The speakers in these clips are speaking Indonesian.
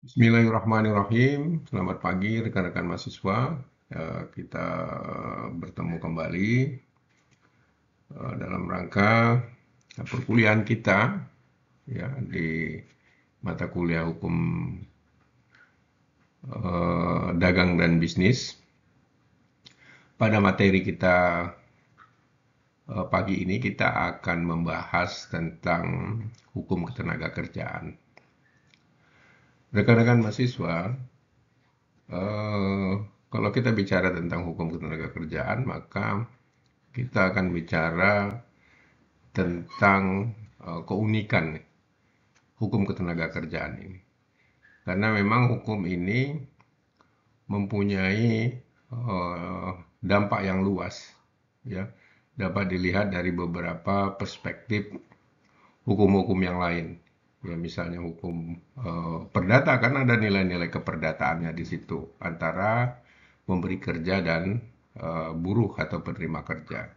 Bismillahirrahmanirrahim. Selamat pagi rekan-rekan mahasiswa. Kita bertemu kembali dalam rangka perkuliahan kita ya di mata kuliah hukum dagang dan bisnis. Pada materi kita pagi ini kita akan membahas tentang hukum ketenagakerjaan. Rekan-rekan mahasiswa, kalau kita bicara tentang hukum ketenagakerjaan, maka kita akan bicara tentang keunikan hukum ketenagakerjaan ini. Karena memang hukum ini mempunyai dampak yang luas, ya, dapat dilihat dari beberapa perspektif hukum-hukum yang lain. Ya, misalnya hukum perdata, kan ada nilai-nilai keperdataannya di situ antara memberi kerja dan buruh atau penerima kerja.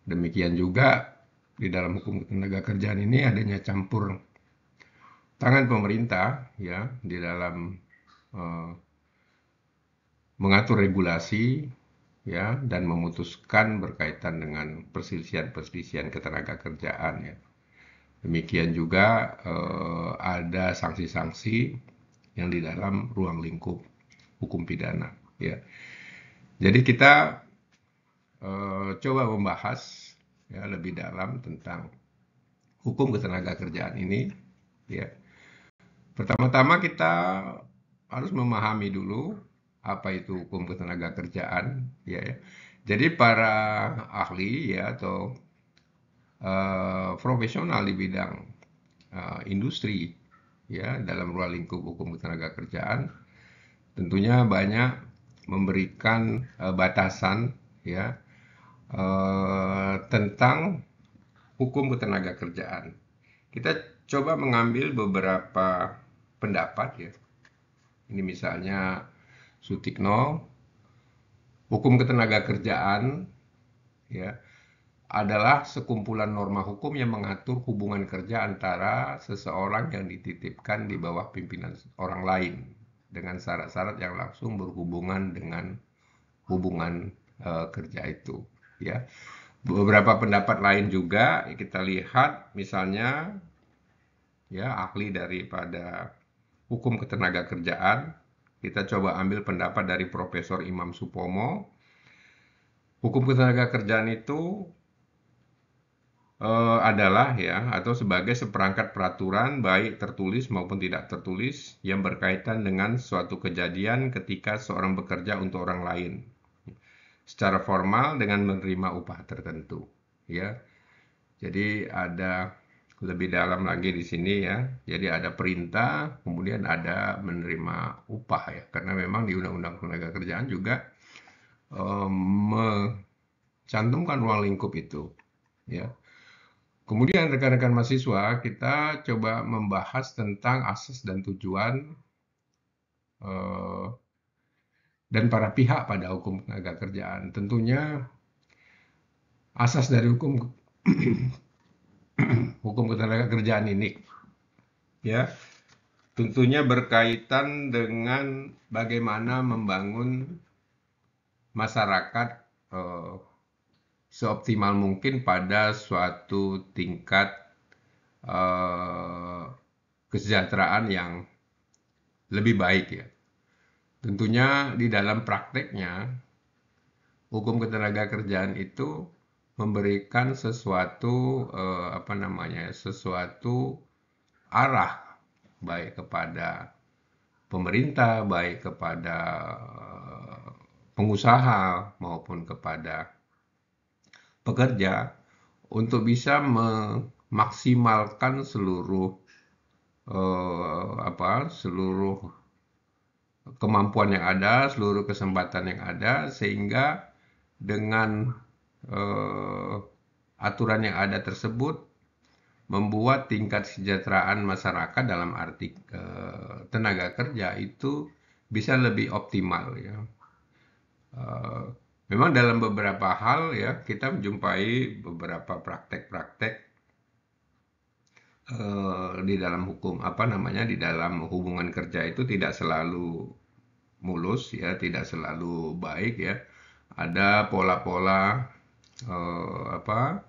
Demikian juga di dalam hukum ketenagakerjaan ini adanya campur tangan pemerintah ya di dalam uh, mengatur regulasi ya dan memutuskan berkaitan dengan perselisihan-perselisihan ketenagakerjaan ya. Demikian juga ada sanksi-sanksi yang di dalam ruang lingkup hukum pidana ya. Jadi kita coba membahas ya lebih dalam tentang hukum ketenagakerjaan ini ya. Pertama-tama kita harus memahami dulu apa itu hukum ketenagakerjaan ya. Jadi para ahli ya atau profesional di bidang industri ya dalam ruang lingkup hukum ketenagakerjaan tentunya banyak memberikan batasan ya tentang hukum ketenagakerjaan. Kita coba mengambil beberapa pendapat ya. Ini misalnya Sutikno, hukum ketenagakerjaan ya adalah sekumpulan norma hukum yang mengatur hubungan kerja antara seseorang yang dititipkan di bawah pimpinan orang lain dengan syarat-syarat yang langsung berhubungan dengan hubungan kerja itu ya. Beberapa pendapat lain juga kita lihat misalnya ya ahli daripada hukum ketenagakerjaan. Kita coba ambil pendapat dari Profesor Imam Supomo. Hukum ketenagakerjaan itu adalah ya atau sebagai seperangkat peraturan baik tertulis maupun tidak tertulis yang berkaitan dengan suatu kejadian ketika seorang bekerja untuk orang lain secara formal dengan menerima upah tertentu ya. Jadi ada lebih dalam lagi di sini ya. Jadi ada perintah, kemudian ada menerima upah ya. Karena memang di Undang-Undang Ketenagakerjaan juga mencantumkan ruang lingkup itu ya. Kemudian rekan-rekan mahasiswa kita coba membahas tentang asas dan tujuan dan para pihak pada hukum ketenagakerjaan. Tentunya asas dari hukum hukum ketenagakerjaan ini ya tentunya berkaitan dengan bagaimana membangun masyarakat seoptimal mungkin pada suatu tingkat kesejahteraan yang lebih baik ya. Tentunya di dalam prakteknya hukum ketenagakerjaan itu memberikan sesuatu sesuatu arah baik kepada pemerintah, baik kepada pengusaha maupun kepada pekerja untuk bisa memaksimalkan seluruh seluruh kemampuan yang ada, seluruh kesempatan yang ada sehingga dengan aturan yang ada tersebut membuat tingkat kesejahteraan masyarakat dalam arti tenaga kerja itu bisa lebih optimal ya. Memang dalam beberapa hal ya kita menjumpai beberapa praktek-praktek di dalam hukum apa namanya di dalam hubungan kerja itu tidak selalu mulus ya, tidak selalu baik ya. Ada pola-pola apa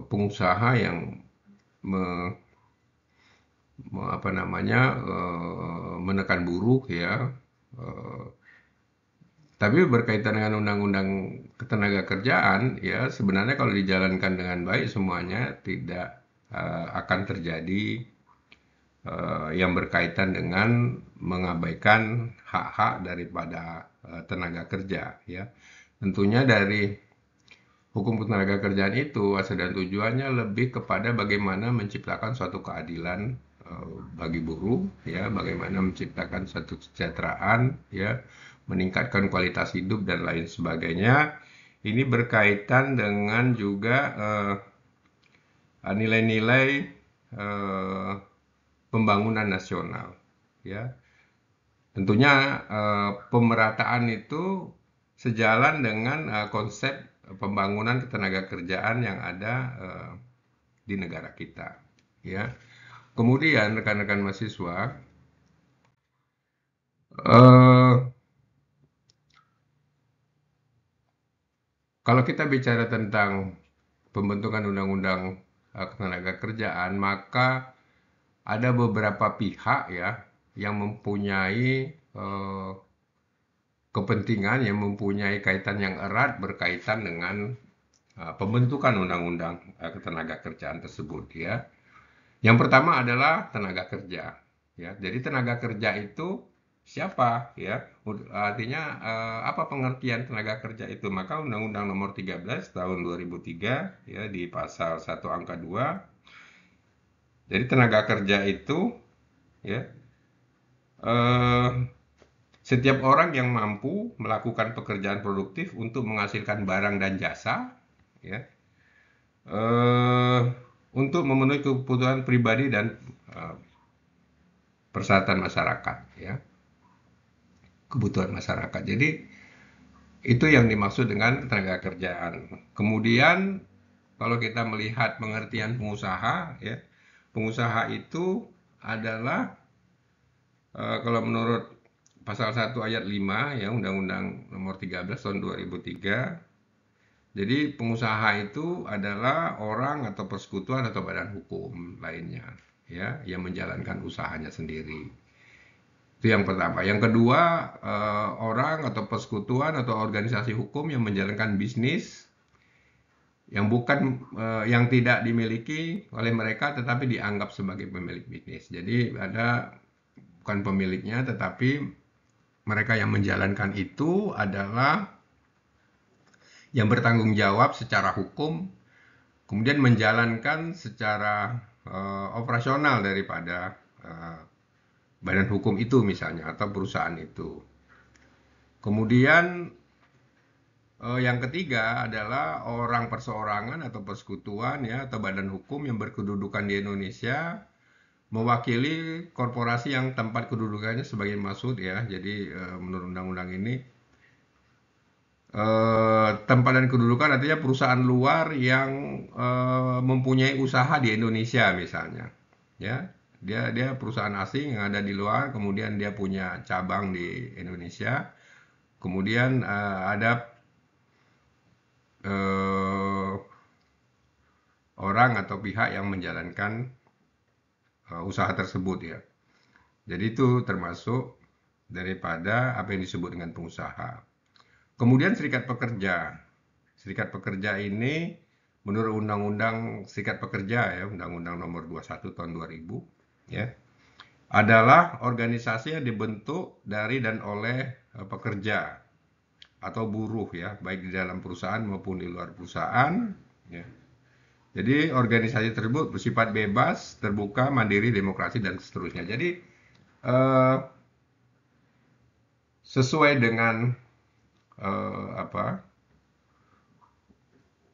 pengusaha yang me- apa namanya menekan buruh ya. Eh, tapi berkaitan dengan undang-undang ketenaga kerjaan ya sebenarnya kalau dijalankan dengan baik semuanya tidak akan terjadi yang berkaitan dengan mengabaikan hak-hak daripada tenaga kerja ya. Tentunya dari hukum ketenaga kerjaan itu asal dan tujuannya lebih kepada bagaimana menciptakan suatu keadilan bagi buruh ya, bagaimana menciptakan suatu kesejahteraan ya, meningkatkan kualitas hidup dan lain sebagainya. Ini berkaitan dengan juga nilai-nilai uh, pembangunan nasional ya. Tentunya pemerataan itu sejalan dengan konsep pembangunan ketenaga kerjaan yang ada di negara kita ya. Kemudian rekan-rekan mahasiswa eh, kalau kita bicara tentang pembentukan undang-undang ketenaga kerjaan maka ada beberapa pihak ya yang mempunyai eh, kepentingan yang mempunyai kaitan yang erat berkaitan dengan pembentukan undang-undang ketenaga kerjaan tersebut ya. Yang pertama adalah tenaga kerja ya. Jadi tenaga kerja itu siapa ya? Artinya apa pengertian tenaga kerja itu? Maka Undang-Undang Nomor 13 Tahun 2003 ya di pasal 1 angka 2. Jadi tenaga kerja itu ya eh, setiap orang yang mampu melakukan pekerjaan produktif untuk menghasilkan barang dan jasa ya eh, untuk memenuhi kebutuhan pribadi dan eh, persyaratan masyarakat ya, kebutuhan masyarakat. Jadi itu yang dimaksud dengan tenaga kerjaan. Kemudian kalau kita melihat pengertian pengusaha ya, pengusaha itu adalah kalau menurut pasal 1 ayat 5 ya Undang-Undang Nomor 13 tahun 2003. Jadi pengusaha itu adalah orang atau persekutuan atau badan hukum lainnya ya yang menjalankan usahanya sendiri. Itu yang pertama. Yang kedua, orang atau persekutuan atau organisasi hukum yang menjalankan bisnis yang bukan yang tidak dimiliki oleh mereka tetapi dianggap sebagai pemilik bisnis. Jadi ada bukan pemiliknya tetapi mereka yang menjalankan itu adalah yang bertanggung jawab secara hukum kemudian menjalankan secara operasional daripada badan hukum itu misalnya atau perusahaan itu. Kemudian yang ketiga adalah orang perseorangan atau persekutuan ya atau badan hukum yang berkedudukan di Indonesia mewakili korporasi yang tempat kedudukannya sebagai maksud ya. Jadi menurut undang-undang ini tempat dan kedudukan artinya perusahaan luar yang mempunyai usaha di Indonesia misalnya ya. Dia perusahaan asing yang ada di luar kemudian dia punya cabang di Indonesia kemudian ada eh, orang atau pihak yang menjalankan usaha tersebut ya. Jadi itu termasuk daripada apa yang disebut dengan pengusaha. Kemudian serikat pekerja. Serikat pekerja ini menurut Undang-Undang Serikat Pekerja ya, Undang-Undang Nomor 21 Tahun 2000 ya, adalah organisasi yang dibentuk dari dan oleh pekerja atau buruh ya, baik di dalam perusahaan maupun di luar perusahaan ya. Jadi organisasi tersebut bersifat bebas, terbuka, mandiri, demokrasi dan seterusnya. Jadi eh, sesuai dengan apa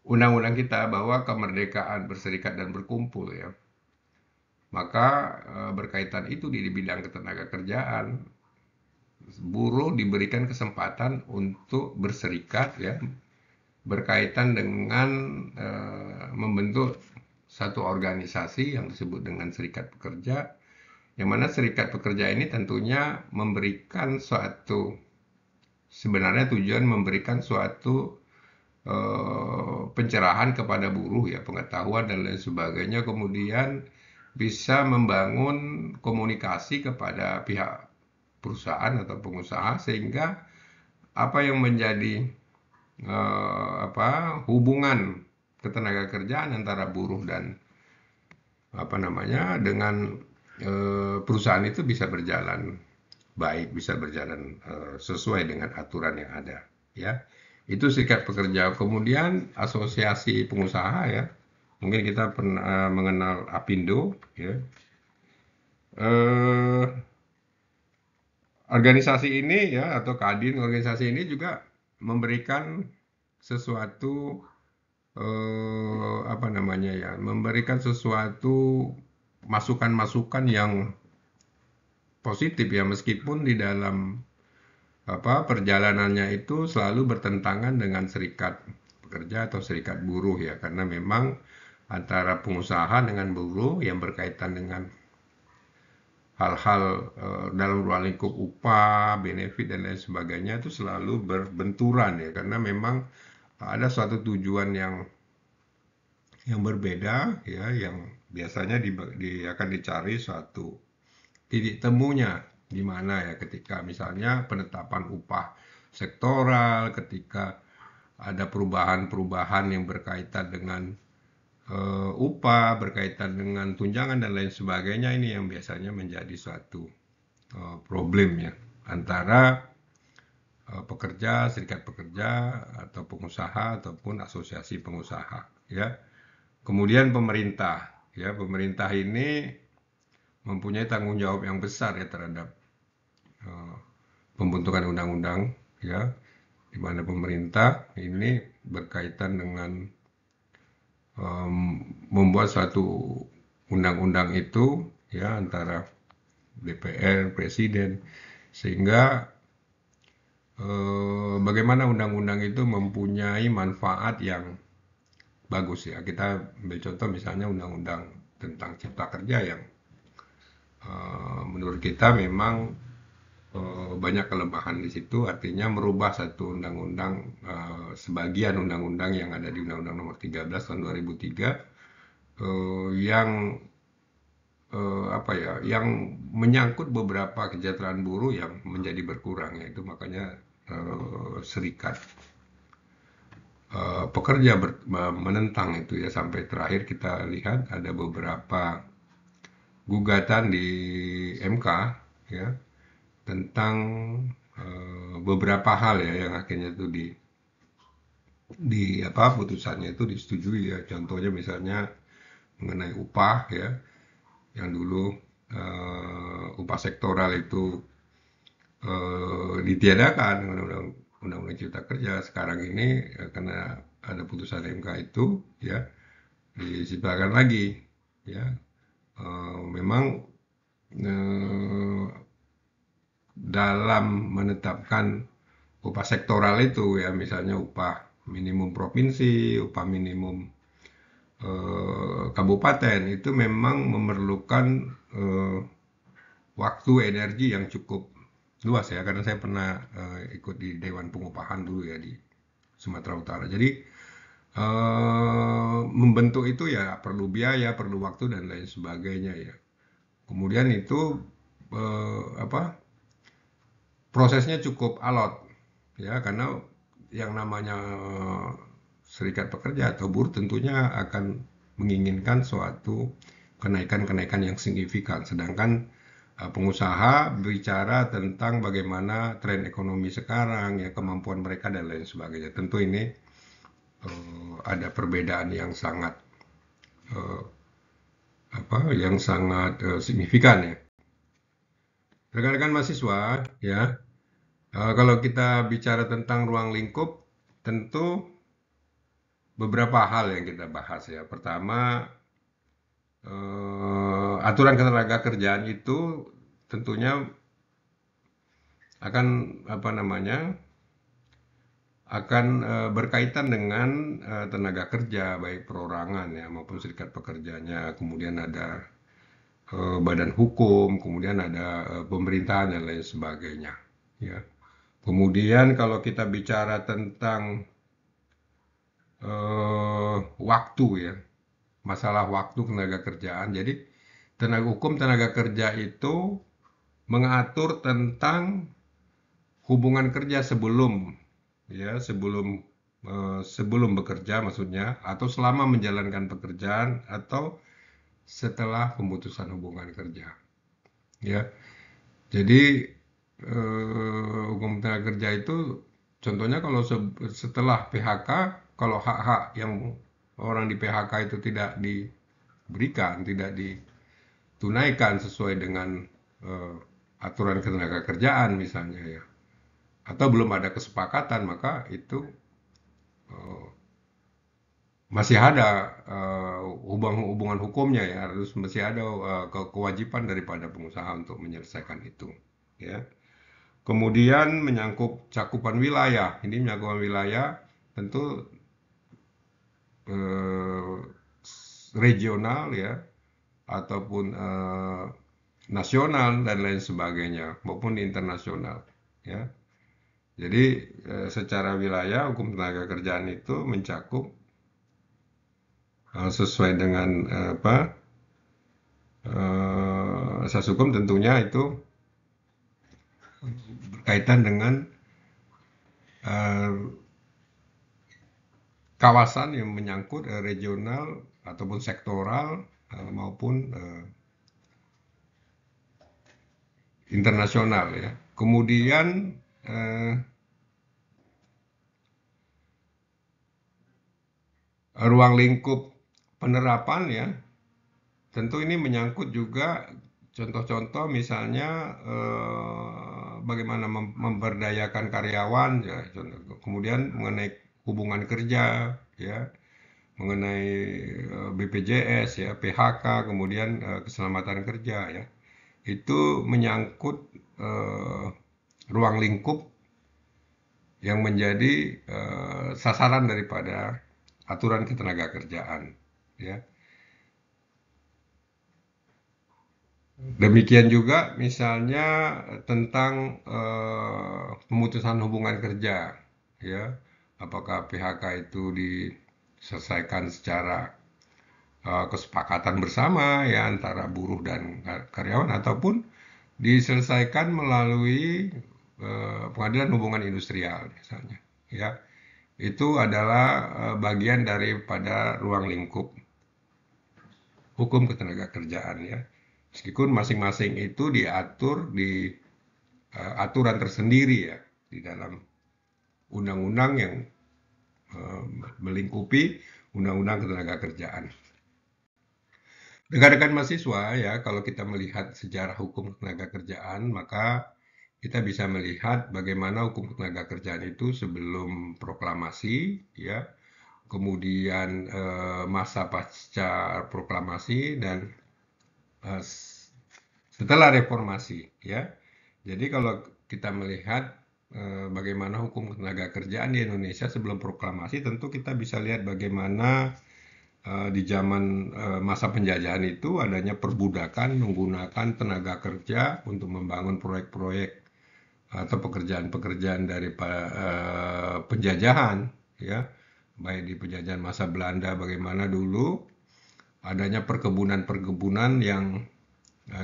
undang-undang kita bahwa kemerdekaan berserikat dan berkumpul ya. Maka berkaitan itu di bidang ketenaga kerjaan, buruh diberikan kesempatan untuk berserikat ya, berkaitan dengan membentuk satu organisasi yang disebut dengan serikat pekerja, yang mana serikat pekerja ini tentunya memberikan sebenarnya tujuan memberikan suatu pencerahan kepada buruh ya, pengetahuan dan lain sebagainya, kemudian bisa membangun komunikasi kepada pihak perusahaan atau pengusaha sehingga apa yang menjadi hubungan ketenaga kerjaan antara buruh dan dengan perusahaan itu bisa berjalan baik, bisa berjalan sesuai dengan aturan yang ada, ya. Itu serikat pekerja. Kemudian asosiasi pengusaha ya. Mungkin kita pernah mengenal Apindo, ya. Eh, Organisasi ini ya atau Kadin organisasi ini juga memberikan sesuatu memberikan sesuatu masukan-masukan yang positif ya, meskipun di dalam perjalanannya itu selalu bertentangan dengan serikat pekerja atau serikat buruh ya, karena memang antara pengusaha dengan buruh yang berkaitan dengan hal-hal dalam ruang lingkup upah, benefit dan lain sebagainya itu selalu berbenturan ya, karena memang ada suatu tujuan yang berbeda ya, yang biasanya akan dicari suatu titik temunya di mana ya, ketika misalnya penetapan upah sektoral, ketika ada perubahan-perubahan yang berkaitan dengan upah, berkaitan dengan tunjangan dan lain sebagainya, ini yang biasanya menjadi suatu problem ya antara pekerja, serikat pekerja atau pengusaha ataupun asosiasi pengusaha ya. Kemudian pemerintah ya, pemerintah ini mempunyai tanggung jawab yang besar ya terhadap pembentukan undang-undang ya, di mana pemerintah ini berkaitan dengan membuat suatu undang-undang itu ya antara DPR, Presiden, sehingga bagaimana undang-undang itu mempunyai manfaat yang bagus ya. Kita ambil contoh misalnya undang-undang tentang cipta kerja yang menurut kita memang banyak kelemahan di situ, artinya merubah satu undang-undang, sebagian undang-undang yang ada di Undang-Undang Nomor 13 tahun 2003 yang yang menyangkut beberapa kesejahteraan buruh yang menjadi berkurang ya. Itu makanya serikat pekerja menentang itu ya, sampai terakhir kita lihat ada beberapa gugatan di MK ya tentang beberapa hal ya yang akhirnya itu putusannya itu disetujui ya. Contohnya misalnya mengenai upah ya, yang dulu upah sektoral itu ditiadakan dengan undang-undang Cipta Kerja. Sekarang ini karena ada putusan MK itu ya diciptakan lagi ya. Memang dalam menetapkan upah sektoral itu ya, misalnya upah minimum provinsi, upah minimum kabupaten, itu memang memerlukan waktu energi yang cukup luas ya, karena saya pernah ikut di Dewan Pengupahan dulu ya di Sumatera Utara. Jadi membentuk itu ya perlu biaya, perlu waktu dan lain sebagainya ya. Kemudian itu prosesnya cukup alot ya, karena yang namanya serikat pekerja atau buruh tentunya akan menginginkan suatu kenaikan-kenaikan yang signifikan, sedangkan pengusaha bicara tentang bagaimana tren ekonomi sekarang ya, kemampuan mereka dan lain sebagainya. Tentu ini ada perbedaan yang sangat signifikan ya. Rekan-rekan mahasiswa ya, kalau kita bicara tentang ruang lingkup, tentu beberapa hal yang kita bahas ya. Pertama, aturan ketenaga kerjaan itu tentunya akan akan berkaitan dengan tenaga kerja, baik perorangan ya maupun serikat pekerjanya. Kemudian ada badan hukum, kemudian ada pemerintahan dan lain sebagainya. Ya. Kemudian kalau kita bicara tentang waktu ya, masalah waktu tenaga kerjaan. Jadi hukum tenaga kerja itu mengatur tentang hubungan kerja sebelum bekerja maksudnya, atau selama menjalankan pekerjaan, atau setelah pemutusan hubungan kerja. Ya, jadi hukum tenaga kerja itu contohnya kalau setelah PHK, kalau hak-hak yang orang di PHK itu tidak diberikan, tidak ditunaikan sesuai dengan aturan ketenaga kerjaan misalnya ya, atau belum ada kesepakatan, maka itu masih ada hubungan hukumnya ya, harus masih ada kewajiban daripada pengusaha untuk menyelesaikan itu ya. Kemudian menyangkut cakupan wilayah. Ini menyangkut wilayah tentu eh, regional ya, ataupun nasional dan lain sebagainya, maupun internasional ya. Jadi secara wilayah hukum tenaga kerjaan itu mencakup sesuai dengan asas hukum, tentunya itu berkaitan dengan uh, kawasan yang menyangkut regional ataupun sektoral maupun internasional ya. Kemudian ruang lingkup penerapan ya, tentu ini menyangkut juga contoh-contoh misalnya bagaimana memberdayakan karyawan ya, kemudian mengenai hubungan kerja ya, mengenai BPJS ya, PHK, kemudian keselamatan kerja ya. Itu menyangkut ruang lingkup yang menjadi sasaran daripada aturan ketenaga kerjaan ya. Demikian juga misalnya tentang pemutusan hubungan kerja ya. Apakah PHK itu diselesaikan secara kesepakatan bersama ya antara buruh dan karyawan, ataupun diselesaikan melalui pengadilan hubungan industrial misalnya ya. Itu adalah bagian daripada ruang lingkup hukum ketenaga kerjaan ya. Meskipun masing-masing itu diatur di aturan tersendiri ya di dalam undang-undang yang melingkupi undang-undang ketenaga kerjaan. Rekan-rekan mahasiswa ya, kalau kita melihat sejarah hukum ketenaga kerjaan, maka kita bisa melihat bagaimana hukum ketenaga kerjaan itu sebelum proklamasi ya, kemudian masa pasca proklamasi, dan setelah reformasi ya. Jadi kalau kita melihat bagaimana hukum ketenaga kerjaan di Indonesia sebelum proklamasi, tentu kita bisa lihat bagaimana di zaman masa penjajahan itu adanya perbudakan menggunakan tenaga kerja untuk membangun proyek-proyek atau pekerjaan-pekerjaan dari penjajahan ya, baik di penjajahan masa Belanda, bagaimana dulu adanya perkebunan-perkebunan yang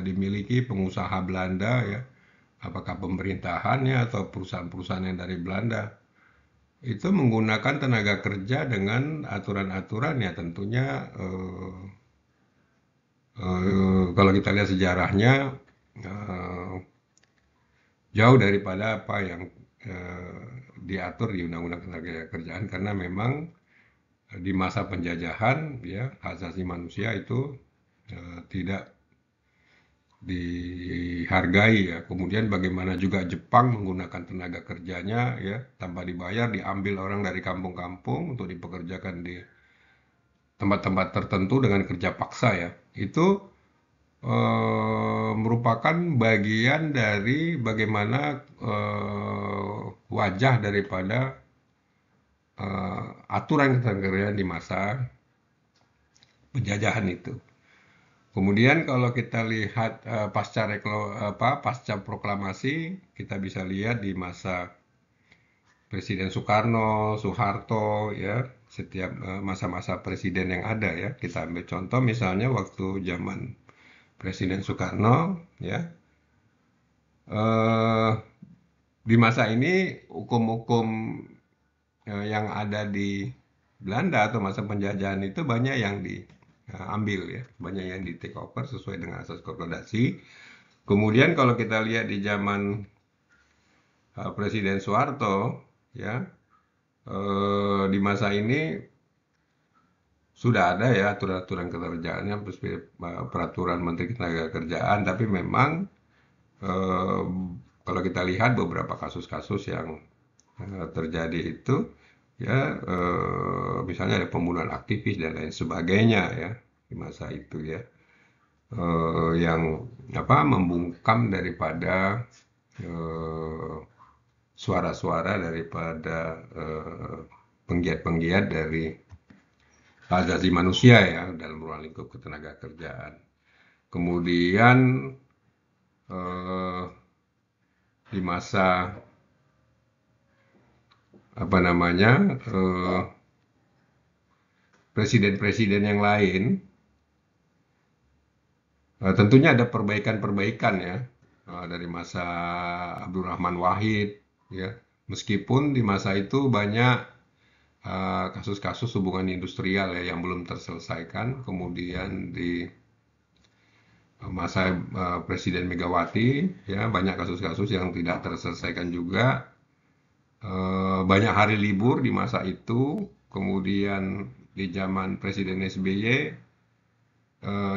dimiliki pengusaha Belanda ya, apakah pemerintahannya atau perusahaan-perusahaan yang dari Belanda, itu menggunakan tenaga kerja dengan aturan-aturan ya, tentunya kalau kita lihat sejarahnya jauh daripada apa yang diatur di Undang-Undang Ketenaga Kerjaan, karena memang di masa penjajahan ya, hak asasi manusia itu tidak dihargai ya. Kemudian bagaimana juga Jepang menggunakan tenaga kerjanya ya tanpa dibayar, diambil orang dari kampung-kampung untuk dipekerjakan di tempat-tempat tertentu dengan kerja paksa ya. Itu merupakan bagian dari bagaimana wajah daripada aturan ketenagakerjaan di masa penjajahan itu. Kemudian kalau kita lihat pasca proklamasi, kita bisa lihat di masa Presiden Soekarno, Soeharto, ya, setiap masa-masa presiden yang ada ya. Kita ambil contoh misalnya waktu zaman Presiden Soekarno, ya, eh, di masa ini hukum-hukum yang ada di Belanda atau masa penjajahan itu banyak yang diambil ya, banyak yang di take over sesuai dengan asas koordinasi. Kemudian kalau kita lihat di zaman Presiden Soeharto, ya, di masa ini sudah ada ya aturan-aturan ketenagakerjaannya, peraturan Menteri Ketenagakerjaan, tapi memang eh, kalau kita lihat beberapa kasus-kasus yang terjadi itu, ya, misalnya ada pembunuhan aktivis dan lain sebagainya ya di masa itu ya, yang apa membungkam daripada eh, suara-suara daripada penggiat-penggiat dari hak asasi manusia ya dalam ruang lingkup ketenagakerjaan. Kemudian eh, di masa apa namanya presiden-presiden yang lain, tentunya ada perbaikan-perbaikan ya dari masa Abdurrahman Wahid ya. Meskipun di masa itu banyak kasus-kasus hubungan industrial ya yang belum terselesaikan. Kemudian di masa Presiden Megawati ya banyak kasus-kasus yang tidak terselesaikan juga. Banyak hari libur di masa itu. Kemudian di zaman Presiden SBY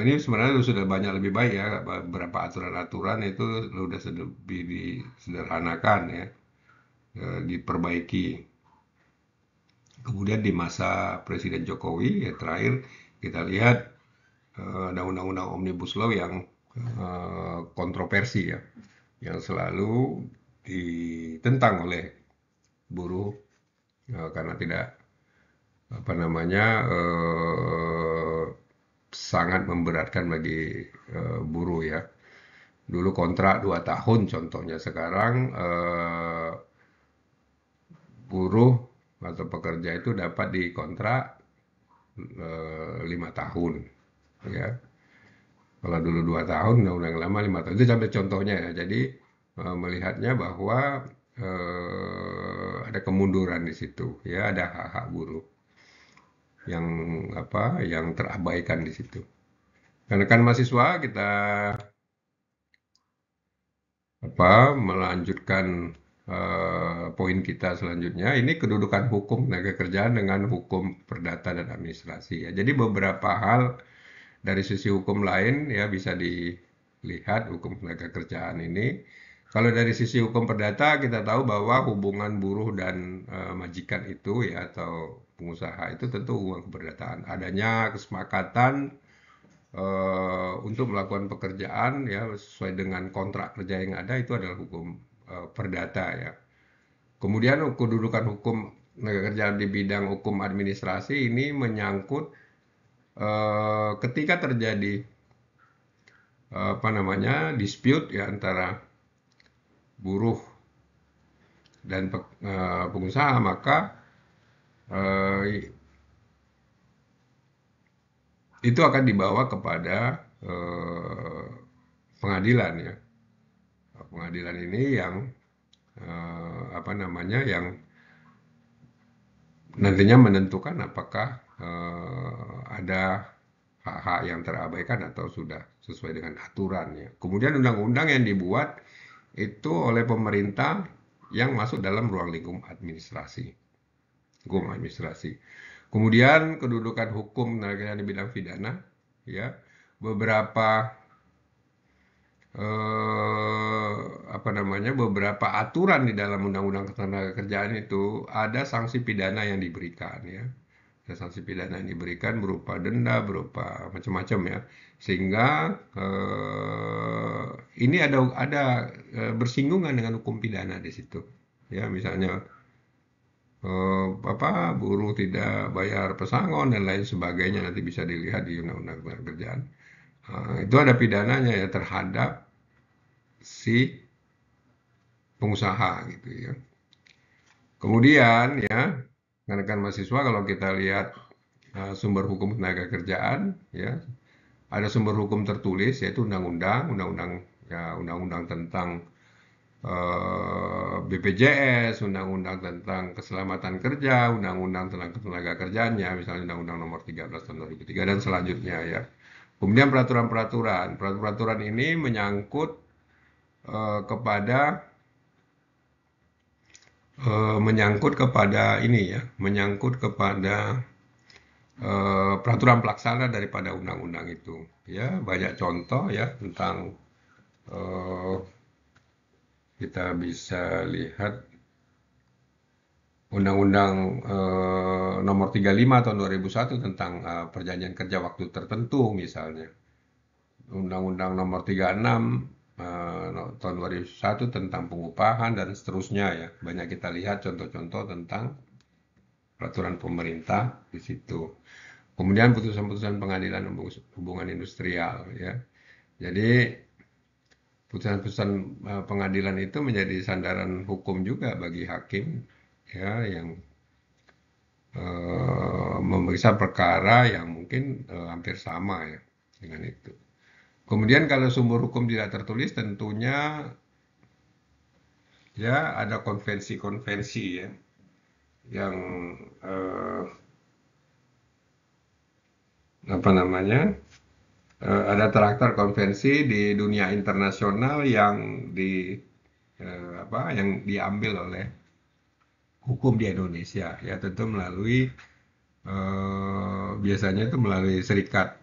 ini sebenarnya sudah banyak lebih baik ya, beberapa aturan-aturan itu sudah lebih disederhanakan ya, diperbaiki. Kemudian di masa Presiden Jokowi ya terakhir kita lihat ada undang-undang Omnibus Law yang kontroversi ya, yang selalu ditentang oleh buruh karena tidak apa namanya sangat memberatkan bagi buruh ya. Dulu kontrak 2 tahun contohnya, sekarang buruh atau pekerja itu dapat dikontrak 5 tahun ya. Kalau dulu 2 tahun, undang-undang lama 5 tahun. Itu sampai contohnya ya. Jadi melihatnya bahwa ada kemunduran di situ ya, ada hak-hak buruh yang apa yang terabaikan di situ. Karena kan mahasiswa kita apa melanjutkan poin kita selanjutnya, ini kedudukan hukum tenaga kerjaan dengan hukum perdata dan administrasi ya. Jadi beberapa hal dari sisi hukum lain ya bisa dilihat hukum tenaga kerjaan ini. Kalau dari sisi hukum perdata kita tahu bahwa hubungan buruh dan majikan itu ya atau pengusaha itu tentu hubungan keperdataan. Adanya kesepakatan untuk melakukan pekerjaan ya sesuai dengan kontrak kerja yang ada itu adalah hukum perdata ya. Kemudian kedudukan hukum tenaga kerja di bidang hukum administrasi ini menyangkut ketika terjadi apa namanya dispute ya antara buruh dan pengusaha, maka eh, itu akan dibawa kepada pengadilan ya. Pengadilan ini yang apa namanya yang nantinya menentukan apakah ada hak-hak yang terabaikan atau sudah sesuai dengan aturannya. Kemudian undang-undang yang dibuat itu oleh pemerintah yang masuk dalam ruang lingkup administrasi, hukum administrasi. Kemudian kedudukan hukum di bidang pidana, ya beberapa apa namanya beberapa aturan di dalam undang-undang ketenagakerjaan itu ada sanksi pidana yang diberikan ya. Ada sanksi pidana yang diberikan berupa denda, berupa macam-macam ya. Sehingga ini ada bersinggungan dengan hukum pidana di situ. Ya, misalnya buruh tidak bayar pesangon dan lain sebagainya, nanti bisa dilihat di Undang-Undang Tenaga Kerjaan. Itu ada pidananya ya terhadap si pengusaha gitu ya. Kemudian ya, rekan mahasiswa, kalau kita lihat sumber hukum tenaga kerjaan ya, ada sumber hukum tertulis yaitu undang-undang tentang BPJS, undang-undang tentang keselamatan kerja, undang-undang tentang tenaga kerjanya, misalnya undang-undang nomor 13 tahun 2003 dan selanjutnya ya. Kemudian peraturan ini menyangkut kepada menyangkut kepada peraturan pelaksana daripada undang-undang itu. Ya, banyak contoh ya tentang eh, kita bisa lihat Undang-Undang Nomor 35 tahun 2001 tentang perjanjian kerja waktu tertentu misalnya. Undang-Undang Nomor 36 tahun 2001 tentang pengupahan dan seterusnya ya. Banyak kita lihat contoh-contoh tentang peraturan pemerintah di situ. Kemudian putusan-putusan pengadilan hubungan industrial ya. Jadi putusan-putusan pengadilan itu menjadi sandaran hukum juga bagi hakim ya yang memeriksa perkara yang mungkin hampir sama ya dengan itu. Kemudian kalau sumber hukum tidak tertulis tentunya ya ada konvensi-konvensi ya yang eh, apa namanya ada traktat konvensi di dunia internasional yang yang diambil oleh hukum di Indonesia ya tentu melalui biasanya itu melalui serikat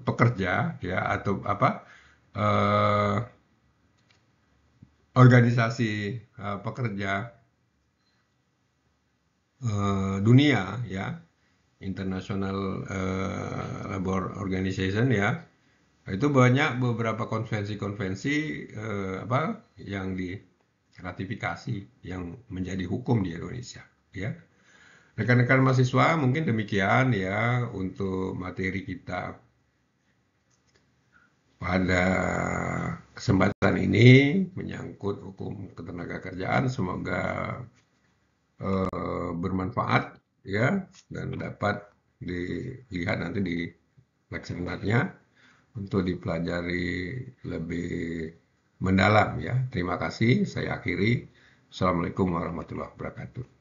pekerja ya atau eh, organisasi pekerja dunia ya International Labor Organization ya itu banyak beberapa konvensi-konvensi yang diratifikasi yang menjadi hukum di Indonesia ya. Rekan-rekan mahasiswa mungkin demikian ya untuk materi kita pada kesempatan ini menyangkut hukum ketenagakerjaan. Semoga bermanfaat ya dan dapat dilihat nanti di leksernya untuk dipelajari lebih mendalam ya. Terima kasih. Saya akhiri. Assalamualaikum warahmatullahi wabarakatuh.